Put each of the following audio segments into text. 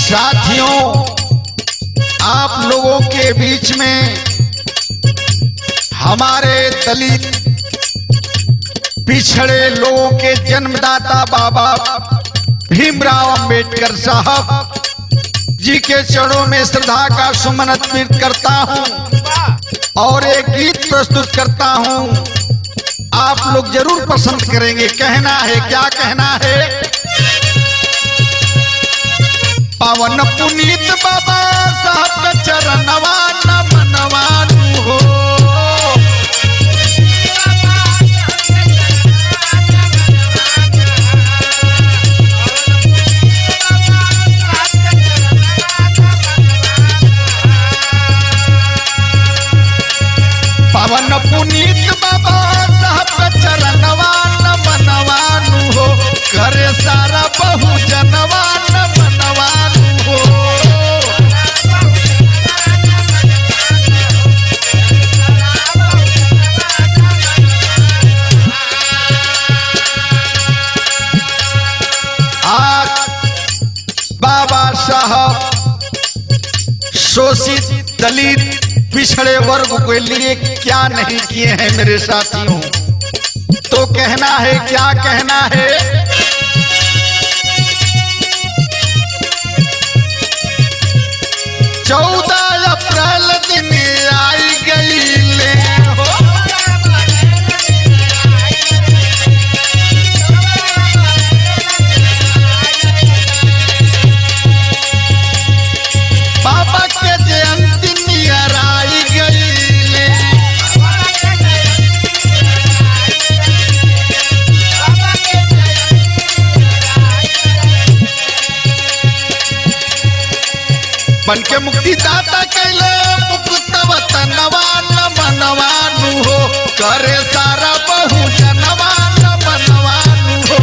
साथियों, आप लोगों के बीच में हमारे दलित पिछड़े लोगों के जन्मदाता बाबा भीमराव अंबेडकर साहब जी के चरणों में श्रद्धा का सुमन अर्पित करता हूं और एक गीत प्रस्तुत करता हूं। आप लोग जरूर पसंद करेंगे। कहना है, क्या कहना है? पावन पुनीत बाबा साहब का चरणवा न मनवानु हो। पावन पुनीत बाबा साहब का चरणवा न मनवानु हो। करे सारा बहु जनवा न मनवानु हो। आज बाबा साहब शोषित दलित पिछड़े वर्ग के लिए क्या नहीं किए हैं मेरे साथियों। तो कहना है, क्या कहना है? 14 अप्रैल दिन आई गई ले हो। बाबा के जयंती नियर आई गई ले। बन के मुक्ति दाता कैले मुक्त वतनवा न मनवानु हो। करे सारा बहु जनवा न मनवानु हो।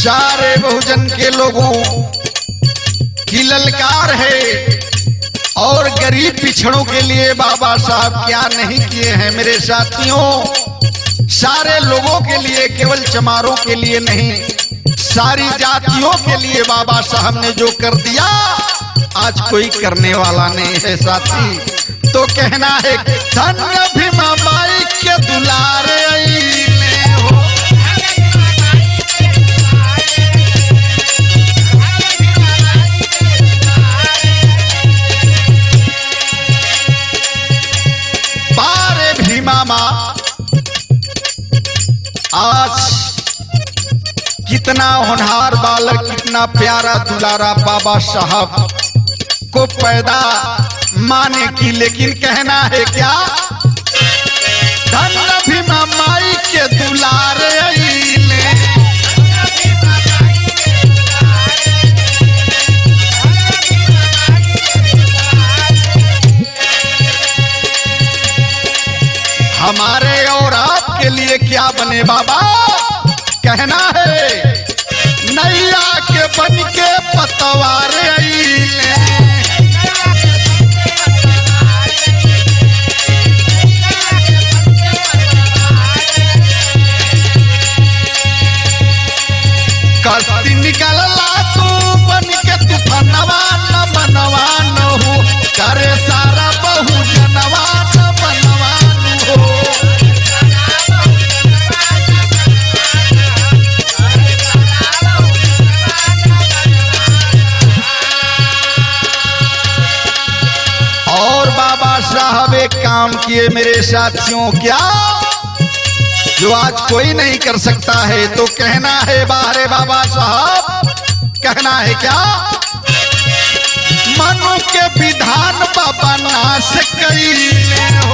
सारे बहुजन के लोगों की ललकार है और गरीब पिछड़ों के लिए बाबा साहब क्या नहीं किए हैं मेरे साथियों। सारे लोगों के लिए, केवल चमारों के लिए नहीं, सारी जातियों के लिए बाबा साहब ने जो कर दिया आज कोई करने वाला नहीं है साथी। तो कहना है, धन्य भीमा बाई के दुलारे आईले हो। मामा आज कितना होनहार बालक, कितना प्यारा दुलारा बाबा साहब को पैदा माने की, लेकिन कहना है क्या? धन्य भीमा माई के दुलारे आईले। हमारे और आपके लिए क्या बने बाबा? कहना है, नैया के बन के पतवारे आईले। कश्ती निकलला तू बन के तूफानवा न मनवानु हो। करे सारा बहु जनवा न मनवानु हो। और बाबा साहब एक काम किए मेरे साथियों, क्या? जो आज कोई नहीं कर सकता है। तो कहना है, बाहरे बाबा साहब कहना है क्या? मनु के विधान बाबा नाश कईले हो।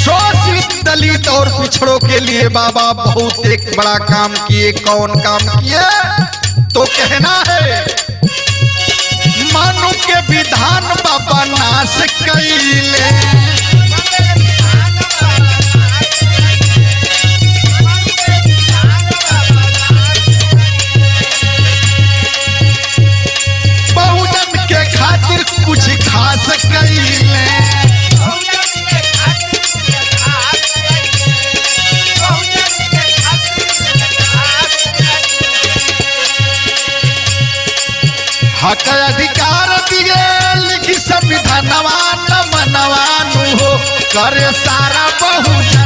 शोषित दलित और पिछड़ों के लिए बाबा बहुत एक बड़ा काम किए। कौन काम किए? तो कहना है, मनु के विधान बाबा नाश कईले। करे सारा बहुजन